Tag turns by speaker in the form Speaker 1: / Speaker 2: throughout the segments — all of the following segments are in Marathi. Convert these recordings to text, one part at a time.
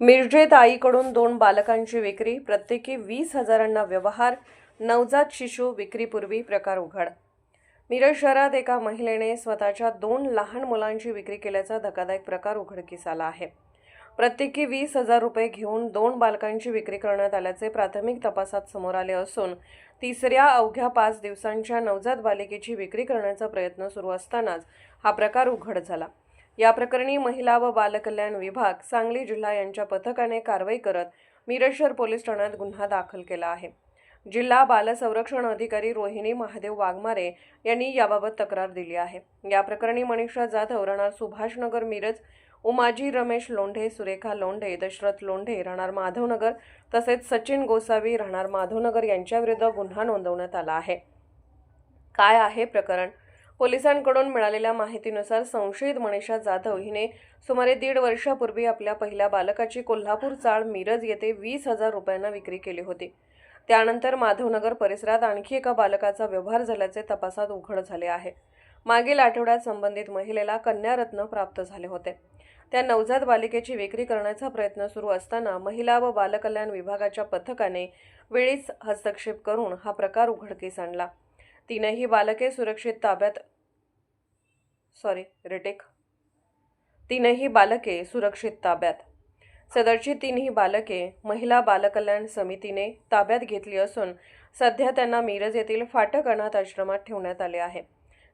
Speaker 1: मिरजेत आईकडून 2 बालकांची विक्री, प्रत्येकी 20,000 व्यवहार, नवजात शिशु विक्रीपूर्वी प्रकार उघड. मिरज शहरात एका महिलेने स्वतःच्या 2 लहान मुलांची विक्री केल्याचा धक्कादायक प्रकार उघडकीस आला आहे. प्रत्येकी 20,000 रुपये घेऊन 2 बालकांची विक्री करण्यात आल्याचे प्राथमिक तपासात समोर आले असून तिसऱ्या अवघ्या 5 दिवसांच्या नवजात बालिकेची विक्री करण्याचा प्रयत्न सुरू असतानाच हा प्रकार उघड झाला. या प्रकरणी महिला व बालकल्याण विभाग, सांगली जिल्हा यांच्या पथकाने कारवाई करत मिरज शहर पोलीस ठाण्यात गुन्हा दाखल केला आहे. जिल्हा बाल संरक्षण अधिकारी रोहिणी महादेव वाघमारे यांनी याबाबत तक्रार दिली आहे. या प्रकरणी मनीषा जाधव, राहणार सुभाषनगर मिरज, उमाजी रमेश लोंढे, सुरेखा लोंढे, दशरथ लोंढे, राहणार माधवनगर तसेच सचिन गोसावी, राहणार माधवनगर यांच्याविरुद्ध गुन्हा नोंदवण्यात आला आहे. काय आहे प्रकरण? पोलिसांकडून मिळालेल्या माहितीनुसार संशयित मनीषा जाधव हिने सुमारे 1.5 वर्षापूर्वी आपल्या पहिल्या बालकाची कोल्हापूर चाळ मिरज येथे 20,000 रुपयांना विक्री केली होती. त्यानंतर माधवनगर परिसरात आणखी एका बालकाचा व्यवहार झाल्याचे तपासात उघड झाले आहे. मागील आठवड्यात संबंधित महिलेला कन्यारत्न प्राप्त झाले होते. त्या नवजात बालिकेची विक्री करण्याचा प्रयत्न सुरू असताना महिला व बालकल्याण विभागाच्या पथकाने वेळीच हस्तक्षेप करून हा प्रकार उघडकीस आणला. तीनही बालके सुरक्षित ताब्यात. सदरची तीनही बालके महिला बालकल्याण समितीने ताब्यात घेतली असून सध्या त्यांना मिरज येथील फाटक अनाथ आश्रमात ठेवण्यात आले आहे.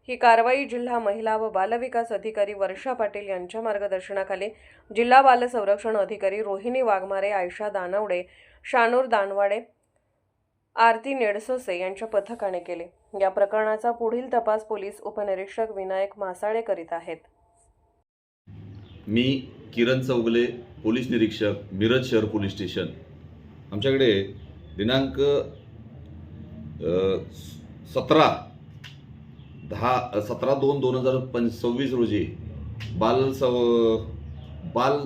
Speaker 1: ही कारवाई जिल्हा महिला व बालविकास अधिकारी वर्षा पाटील यांच्या मार्गदर्शनाखाली जिल्हा बाल संरक्षण अधिकारी रोहिणी वाघमारे, आयशा दानवडे, शानूर दानवाडे, आरती नेडसोसे यांच्या पथकाने केले. या प्रकरणाचा पुढील तपास पोलीस उपनिरीक्षक विनायक मासाळे करीत आहेत.
Speaker 2: मी किरण चौगले, पोलीस निरीक्षक, मिरज शहर पोलीस स्टेशन. आमच्याकडे दिनांक 17/2/2026 रोजी बाल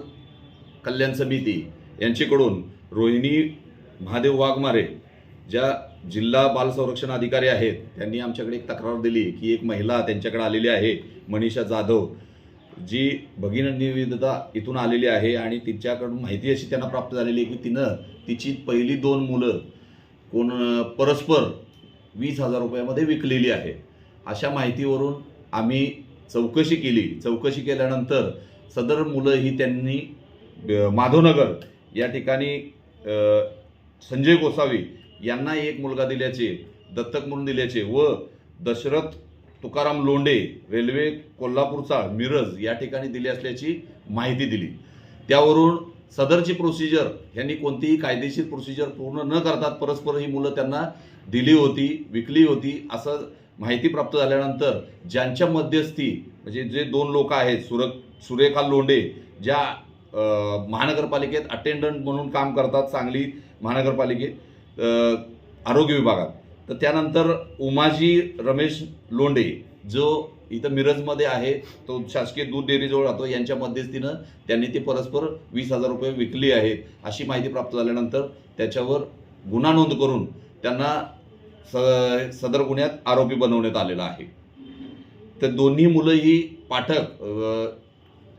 Speaker 2: कल्याण समिती यांच्याकडून रोहिणी महादेव वाघमारे, ज्या जिल्हा बाल संरक्षण अधिकारी आहेत, त्यांनी आमच्याकडे एक तक्रार दिली की एक महिला त्यांच्याकडे आलेली आहे, मनीषा जाधव, जी भगिनीविधता इथून आलेली आहे आणि तिच्याकडून माहिती अशी त्यांना प्राप्त झालेली आहे की तिनं तिची पहिली 2 मुलं परस्पर 20,000 रुपयामध्ये विकलेली आहे. अशा माहितीवरून आम्ही चौकशी केली. चौकशी केल्यानंतर सदर मुलं ही त्यांनी माधवनगर या ठिकाणी संजय गोसावी यांना एक मुलगा दिल्याचे, दत्तक म्हणून दिल्याचे व दशरथ तुकाराम लोंढे, रेल्वे कोल्हापूरचा मिरज या ठिकाणी दिली असल्याची माहिती दिली. त्यावरून सदरची प्रोसिजर यांनी कोणतीही कायदेशीर प्रोसिजर पूर्ण न करता परस्पर ही मुलं त्यांना दिली होती, विकली होती असं माहिती प्राप्त झाल्यानंतर ज्यांच्या मध्यस्थी म्हणजे जे 2 लोक आहेत, सुरेखा लोंढे, ज्या महानगरपालिकेत अटेंडंट म्हणून काम करतात, सांगली महानगरपालिकेत आरोग्य विभागात. तर त्यानंतर उमाजी रमेश लोंढे, जो इथं मिरजमध्ये आहे, तो शासकीय दूध डेअरीजवळ राहतो, यांच्या मध्यस्थीनं त्यांनी ते परस्पर 20,000 रुपये विकली आहेत अशी माहिती प्राप्त झाल्यानंतर त्याच्यावर गुन्हा नोंद करून त्यांना सदर गुन्ह्यात आरोपी बनवण्यात आलेला आहे. तर दोन्ही मुलं ही पाठक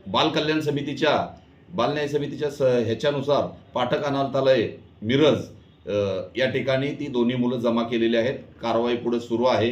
Speaker 2: बालकल्याण समितीच्या बालन्याय समितीच्या ह्याच्यानुसार पाठक अनाथालय मिरज या ठिकाणी ती दोन्ही मुलं जमा केलेली आहेत. कारवाई पुढे सुरू आहे.